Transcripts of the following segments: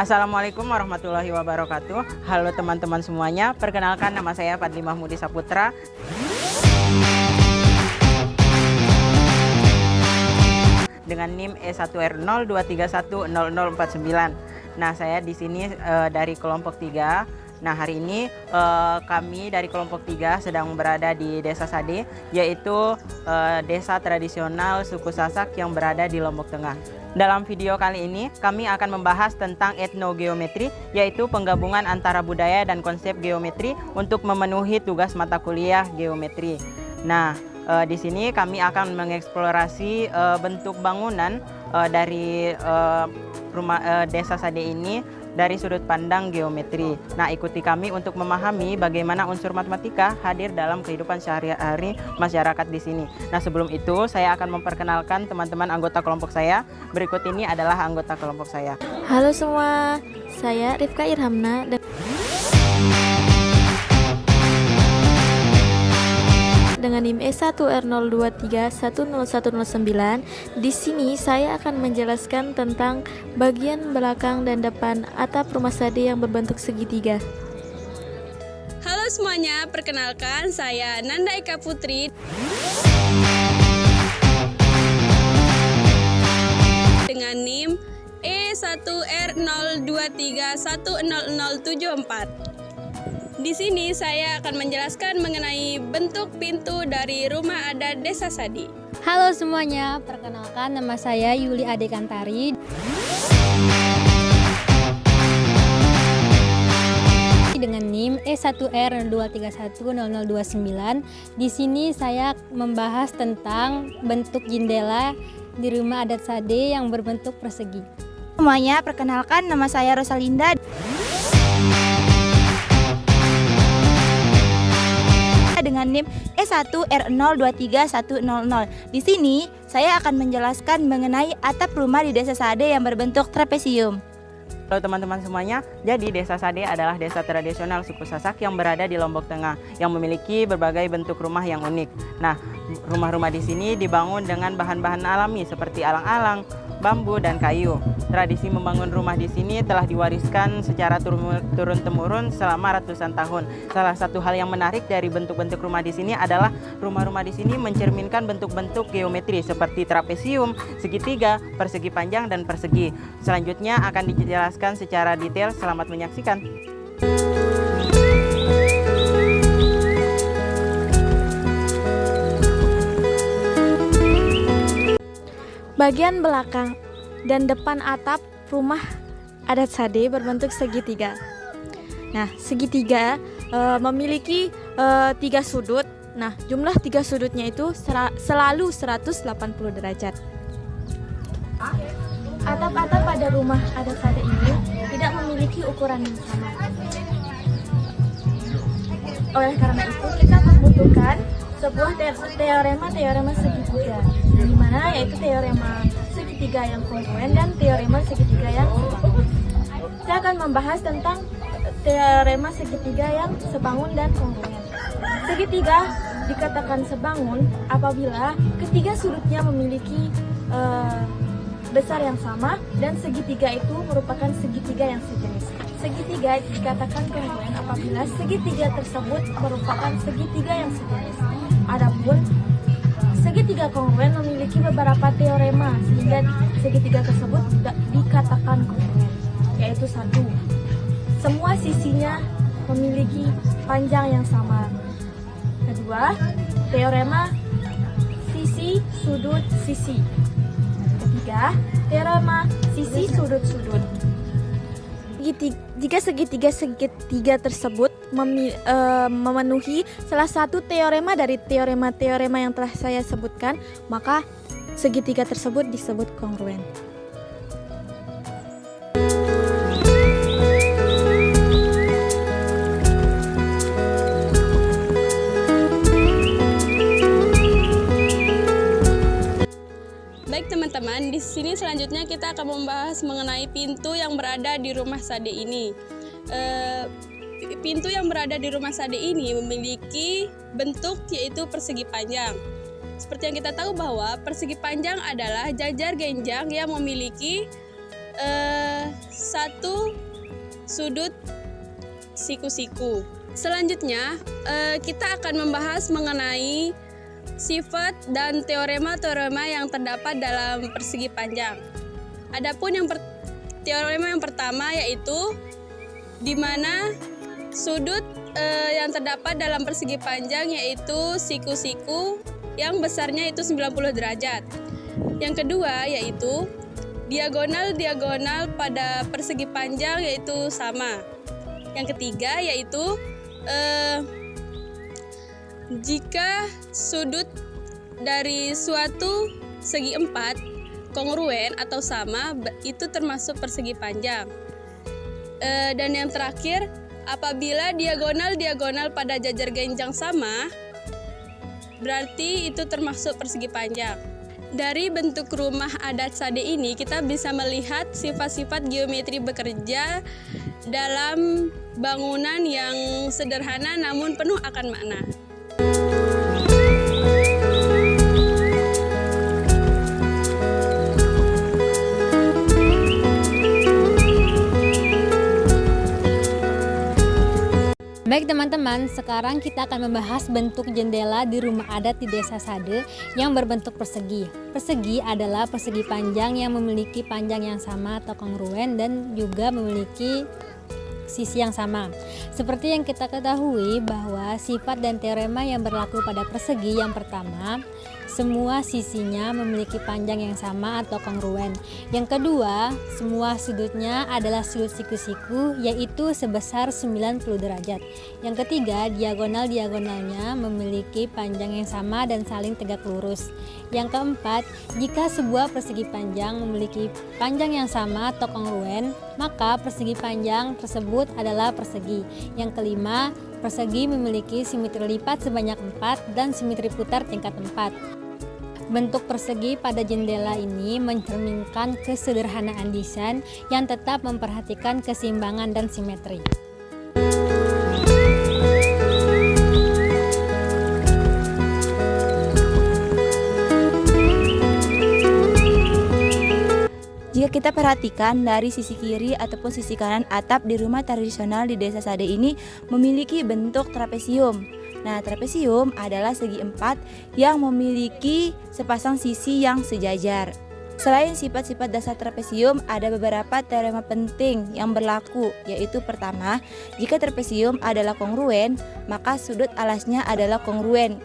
Assalamualaikum warahmatullahi wabarakatuh. Halo teman-teman semuanya, perkenalkan nama saya Fadli Mahmudi Saputra. Dengan NIM E1R02310049. Nah, saya di sini dari kelompok 3. Nah, hari ini kami dari kelompok 3 sedang berada di Desa Sade, yaitu desa tradisional suku Sasak yang berada di Lombok Tengah. Dalam video kali ini, kami akan membahas tentang etnogeometri, yaitu penggabungan antara budaya dan konsep geometri untuk memenuhi tugas mata kuliah geometri. Nah, di sini kami akan mengeksplorasi bentuk bangunan dari rumah Desa Sade ini dari sudut pandang geometri. Nah, ikuti kami untuk memahami bagaimana unsur matematika hadir dalam kehidupan sehari-hari masyarakat di sini. Nah, sebelum itu saya akan memperkenalkan teman-teman anggota kelompok saya. Berikut ini adalah anggota kelompok saya. Halo semua, saya Rifka Irhamna dengan NIM E1R02310109. Di sini saya akan menjelaskan tentang bagian belakang dan depan atap rumah Sade yang berbentuk segitiga. Halo semuanya, perkenalkan saya Nanda Eka Putri dengan NIM E1R02310074. Di sini saya akan menjelaskan mengenai bentuk pintu dari rumah adat Desa Sade. Halo semuanya, perkenalkan nama saya Yuli Adekantari dengan NIM E1R02310029. Di sini saya membahas tentang bentuk jendela di rumah adat Sade yang berbentuk persegi. Semuanya, perkenalkan nama saya Rosalinda dengan NIM E1R023100. Di sini saya akan menjelaskan mengenai atap rumah di Desa Sade yang berbentuk trapesium. Halo teman-teman semuanya, jadi Desa Sade adalah desa tradisional suku Sasak yang berada di Lombok Tengah yang memiliki berbagai bentuk rumah yang unik. Nah, rumah-rumah di sini dibangun dengan bahan-bahan alami seperti alang-alang, bambu, dan kayu. Tradisi membangun rumah di sini telah diwariskan secara turun-temurun selama ratusan tahun. Salah satu hal yang menarik dari bentuk-bentuk rumah di sini adalah rumah-rumah di sini mencerminkan bentuk-bentuk geometri seperti trapesium, segitiga, persegi panjang, dan persegi. Selanjutnya akan dijelaskan secara detail. Selamat menyaksikan. Bagian belakang dan depan atap rumah adat Sade berbentuk segitiga. Nah, segitiga memiliki 3 sudut. Nah, jumlah 3 sudutnya itu selalu 180 derajat. Atap-atap pada rumah adat Sade ini tidak memiliki ukuran yang sama. Oleh karena itu, kita membutuhkan sebuah teorema segitiga, di mana yaitu teorema segitiga yang kongruen dan teorema segitiga yang sebangun. Saya akan membahas tentang teorema segitiga yang sebangun dan kongruen. Segitiga dikatakan sebangun apabila ketiga sudutnya memiliki besar yang sama dan segitiga itu merupakan segitiga yang sejenis. Segitiga dikatakan kongruen apabila segitiga tersebut merupakan segitiga yang sejenis. Adapun segitiga kongruen memiliki beberapa teorema sehingga segitiga tersebut dikatakan kongruen, yaitu 1. Semua sisinya memiliki panjang yang sama. Kedua, teorema sisi sudut sisi. Ketiga, teorema sisi sudut sudut. Jika segitiga tersebut memenuhi salah satu teorema dari teorema-teorema yang telah saya sebutkan, maka segitiga tersebut disebut kongruen. Baik teman-teman, di sini selanjutnya kita akan membahas mengenai pintu yang berada di rumah Sade ini. Pintu yang berada di rumah Sade ini memiliki bentuk yaitu persegi panjang. Seperti yang kita tahu bahwa persegi panjang adalah jajar genjang yang memiliki satu sudut siku-siku. Selanjutnya, kita akan membahas mengenai sifat dan teorema-teorema yang terdapat dalam persegi panjang. Adapun teorema yang pertama yaitu di mana sudut yang terdapat dalam persegi panjang yaitu siku-siku yang besarnya itu 90 derajat. Yang kedua yaitu diagonal-diagonal pada persegi panjang yaitu sama. Yang ketiga yaitu jika sudut dari suatu segi empat kongruen atau sama itu termasuk persegi panjang. Dan yang terakhir, apabila diagonal-diagonal pada jajar genjang sama, berarti itu termasuk persegi panjang. Dari bentuk rumah adat Sade ini kita bisa melihat sifat-sifat geometri bekerja dalam bangunan yang sederhana namun penuh akan makna. Baik teman-teman, sekarang kita akan membahas bentuk jendela di rumah adat di Desa Sade yang berbentuk persegi. Persegi adalah persegi panjang yang memiliki panjang yang sama atau kongruen dan juga memiliki sisi yang sama. Seperti yang kita ketahui bahwa sifat dan teorema yang berlaku pada persegi yang pertama, semua sisinya memiliki panjang yang sama atau kongruen. Yang kedua, semua sudutnya adalah sudut siku-siku yaitu sebesar 90 derajat. Yang ketiga, diagonal-diagonalnya memiliki panjang yang sama dan saling tegak lurus. Yang keempat, jika sebuah persegi panjang memiliki panjang yang sama atau kongruen, maka persegi panjang tersebut adalah persegi. Yang kelima, persegi memiliki simetri lipat sebanyak 4 dan simetri putar tingkat 4. Bentuk persegi pada jendela ini mencerminkan kesederhanaan desain yang tetap memperhatikan keseimbangan dan simetri. Jika kita perhatikan dari sisi kiri ataupun sisi kanan atap di rumah tradisional di Desa Sade ini memiliki bentuk trapesium. Nah, trapesium adalah segi empat yang memiliki sepasang sisi yang sejajar. Selain sifat-sifat dasar trapesium, ada beberapa teorema penting yang berlaku, yaitu pertama, jika trapesium adalah kongruen, maka sudut alasnya adalah kongruen.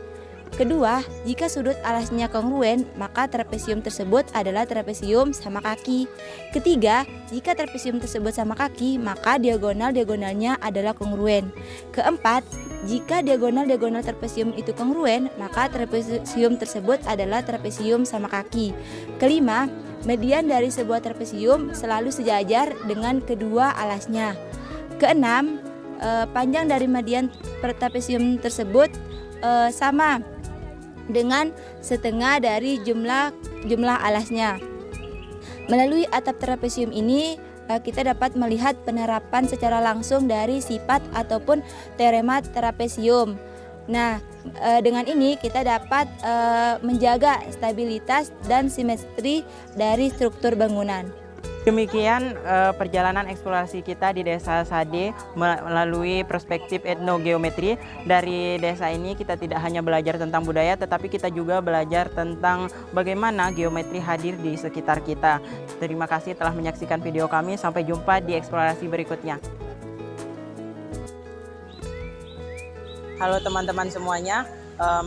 Kedua, jika sudut alasnya kongruen, maka trapesium tersebut adalah trapesium sama kaki. Ketiga, jika trapesium tersebut sama kaki, maka diagonal-diagonalnya adalah kongruen. Keempat, jika diagonal-diagonal trapesium itu kongruen, maka trapesium tersebut adalah trapesium sama kaki. Kelima, median dari sebuah trapesium selalu sejajar dengan kedua alasnya. Keenam, panjang dari median trapesium tersebut sama dengan setengah dari jumlah alasnya. Melalui atap trapesium ini kita dapat melihat penerapan secara langsung dari sifat ataupun teorema trapesium. Nah, dengan ini kita dapat menjaga stabilitas dan simetri dari struktur bangunan. Demikian perjalanan eksplorasi kita di Desa Sade melalui perspektif etnogeometri. Dari desa ini kita tidak hanya belajar tentang budaya, tetapi kita juga belajar tentang bagaimana geometri hadir di sekitar kita. Terima kasih telah menyaksikan video kami. Sampai jumpa di eksplorasi berikutnya. Halo teman-teman semuanya.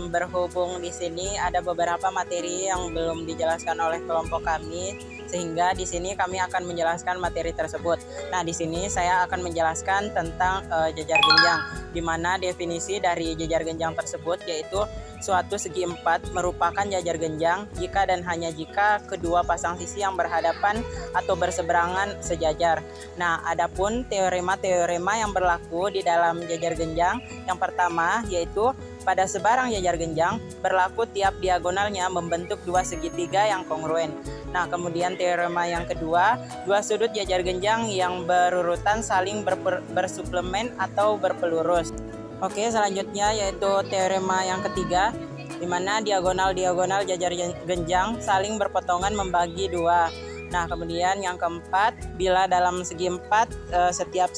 Berhubung di sini ada beberapa materi yang belum dijelaskan oleh kelompok kami, sehingga di sini kami akan menjelaskan materi tersebut. Nah, di sini saya akan menjelaskan tentang jajar genjang, di mana definisi dari jajar genjang tersebut yaitu suatu segi empat merupakan jajar genjang jika dan hanya jika kedua pasang sisi yang berhadapan atau berseberangan sejajar. Nah, adapun teorema-teorema yang berlaku di dalam jajar genjang, yang pertama yaitu pada sebarang jajar genjang berlaku tiap diagonalnya membentuk dua segitiga yang kongruen. Nah, kemudian teorema yang kedua, dua sudut jajar genjang yang berurutan saling bersuplemen atau berpelurus. Oke, selanjutnya yaitu teorema yang ketiga, di mana diagonal-diagonal jajar genjang saling berpotongan membagi dua. Nah, kemudian yang keempat, bila dalam segi empat setiap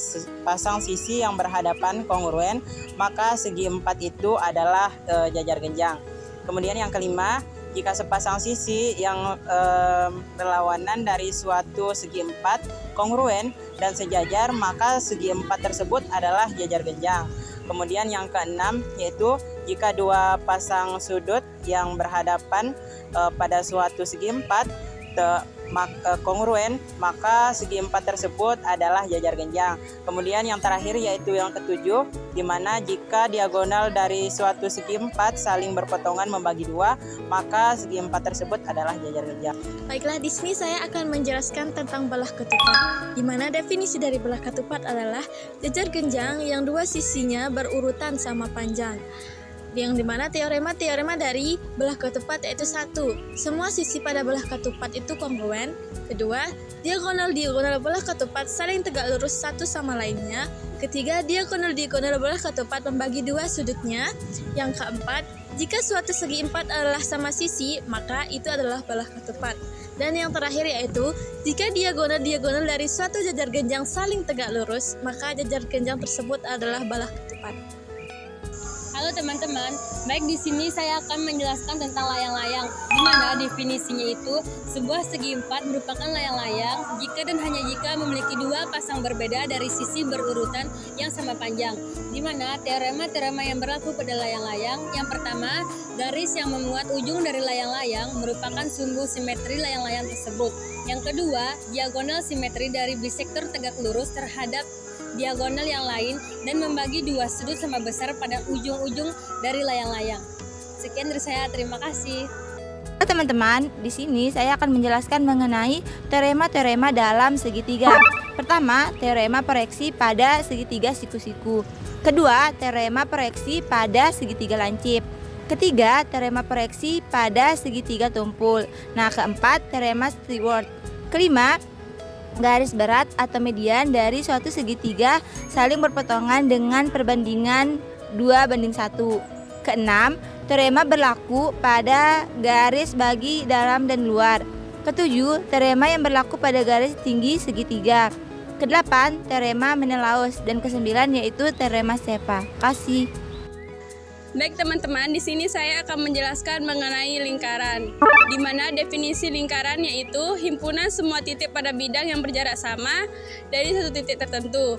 pasang sisi yang berhadapan kongruen, maka segi empat itu adalah jajar genjang. Kemudian yang kelima, jika sepasang sisi yang berlawanan dari suatu segi empat kongruen dan sejajar, maka segi empat tersebut adalah jajar genjang. Kemudian yang keenam, yaitu jika dua pasang sudut yang berhadapan pada suatu segi empat kongruen, maka segi empat tersebut adalah jajar genjang. Kemudian yang terakhir yaitu yang ketujuh, di mana jika diagonal dari suatu segi empat saling berpotongan membagi dua, maka segi empat tersebut adalah jajar genjang. Baiklah, di sini saya akan menjelaskan tentang belah ketupat. Di mana definisi dari belah ketupat adalah jajar genjang yang dua sisinya berurutan sama panjang. Yang dimana teorema dari belah ketupat yaitu 1. Semua sisi pada belah ketupat itu kongruen. Kedua, diagonal belah ketupat saling tegak lurus satu sama lainnya. Ketiga, diagonal belah ketupat membagi dua sudutnya. Yang keempat, jika suatu segi empat adalah sama sisi, maka itu adalah belah ketupat. Dan yang terakhir yaitu, jika diagonal dari suatu jajar genjang saling tegak lurus, maka jajar genjang tersebut adalah belah ketupat. Halo teman-teman, baik di sini saya akan menjelaskan tentang layang-layang, di mana definisinya itu sebuah segi empat merupakan layang-layang jika dan hanya jika memiliki dua pasang berbeda dari sisi berurutan yang sama panjang. Di mana teorema yang berlaku pada layang-layang, yang pertama, garis yang memuat ujung dari layang-layang merupakan sumbu simetri layang-layang tersebut. Yang kedua, diagonal simetri dari bisektor tegak lurus terhadap diagonal yang lain dan membagi dua sudut sama besar pada ujung-ujung dari layang-layang. Sekian dari saya, terima kasih. Teman-teman, di sini saya akan menjelaskan mengenai teorema dalam segitiga. Pertama, teorema proyeksi pada segitiga siku-siku. Kedua, teorema proyeksi pada segitiga lancip. Ketiga, teorema proyeksi pada segitiga tumpul. Nah, keempat, teorema Stewart. Kelima, garis berat atau median dari suatu segitiga saling berpotongan dengan perbandingan 2:1. Keenam, teorema berlaku pada garis bagi dalam dan luar. Ketujuh, teorema yang berlaku pada garis tinggi segitiga. Kedelapan, teorema Menelaus. Dan kesembilan yaitu teorema Sepa. Kasih. Baik teman-teman, di sini saya akan menjelaskan mengenai lingkaran, di mana definisi lingkaran yaitu himpunan semua titik pada bidang yang berjarak sama dari satu titik tertentu.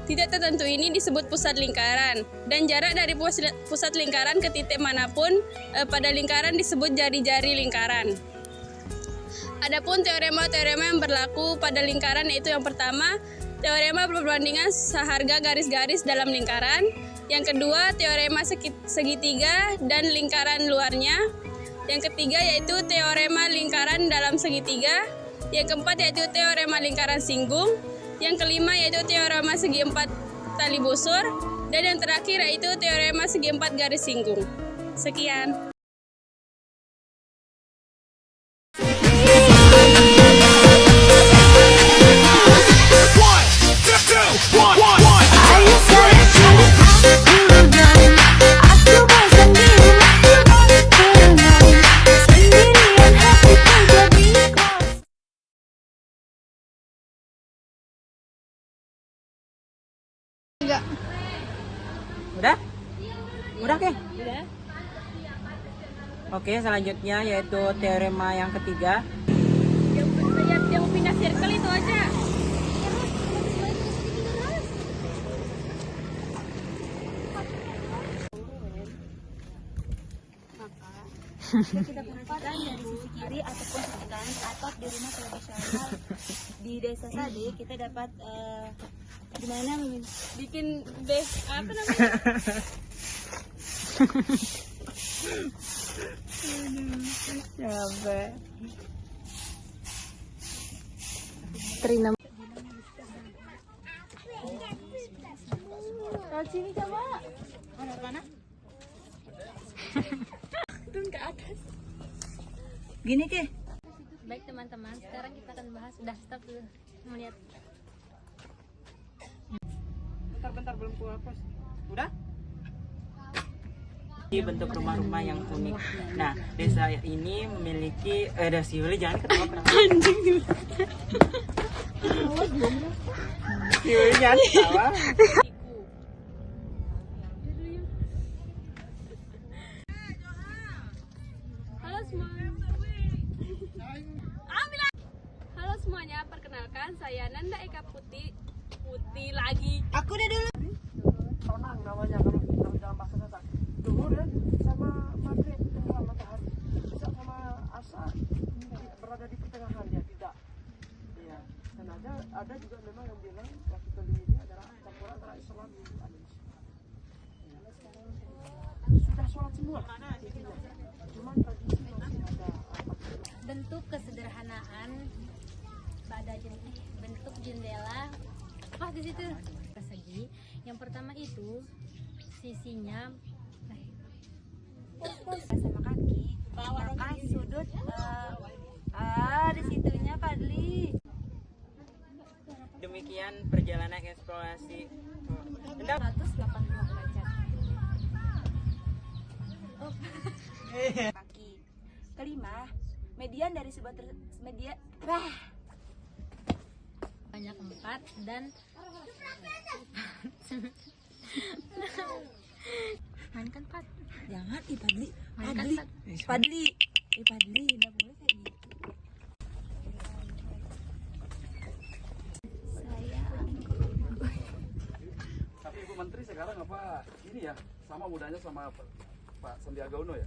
Titik tertentu ini disebut pusat lingkaran, dan jarak dari pusat lingkaran ke titik manapun pada lingkaran disebut jari-jari lingkaran. Adapun teorema yang berlaku pada lingkaran yaitu yang pertama, teorema perbandingan seharga garis-garis dalam lingkaran. Yang kedua, teorema segitiga dan lingkaran luarnya. Yang ketiga yaitu teorema lingkaran dalam segitiga. Yang keempat yaitu teorema lingkaran singgung. Yang kelima yaitu teorema segi empat tali busur. Dan yang terakhir yaitu teorema segi empat garis singgung. Sekian. Udah? Udah, Ke? Udah. Oke, selanjutnya yaitu teorema yang ketiga. Yang pindah circle itu aja. Kita perhatikan dari sisi kiri ataupun sisi kanan atap di rumah tradisional di Desa Sade, kita dapat gimana Bikin base apa namanya? Capek. Terima. sini coba. Mana? Turun ke atas. Gini, Ke. Baik teman-teman, sekarang kita akan bahas. Udah stop dulu melihat. Bentar belum ku hapus. Udah? bentuk rumah-rumah yang unik. Nah, desa ini memiliki si Yuli jangan ketawa kenapa? Si Yuli jangan ketawa. Halo semua. Halo semuanya, perkenalkan saya Nanda Eka Putih lagi. Aku deh dulu. Sonang namanya kalau dalam bahasa Sasak. Zuhur ya, sama maghrib tengah matahari. Bisa sama asar berada di pertengahan ya, tidak. Iya. Dan ada juga memang yang bilang waktu Teli ini adalah campuran antara Islam dan Indonesia. Sudah sholat semua. Cuman tradisi masih ada. Bentuk kesederhanaan pada bentuk jendela pas di situ persegi. Yang pertama itu sisinya Sama kaki. Maka sudut di situnya Fadli. Demikian perjalanan eksplorasi 180 derajat. Kaki. Kelima, median dari sebuah banyak 4 dan mainkan 4. Jangan Fadli. Mainkan Fadli, enggak boleh kayak gitu. Tapi Ibu Menteri sekarang apa ini ya sama mudanya sama Pak Sandiaga Uno ya?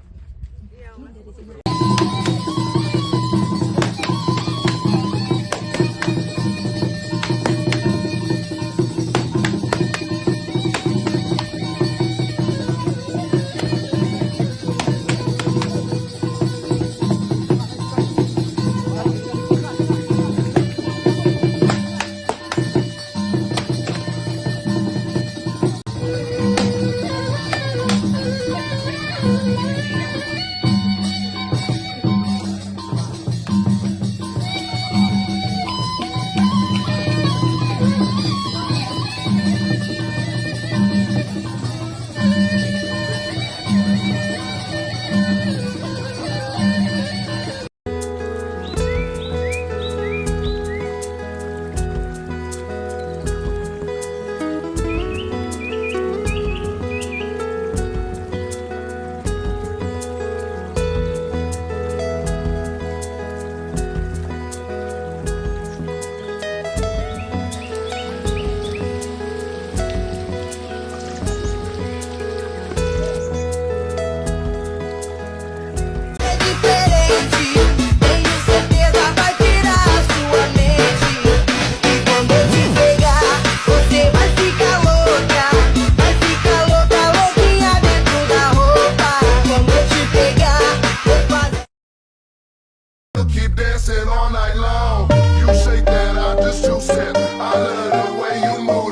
Keep dancing all night long. You shake that out, just two step. I love the way you move.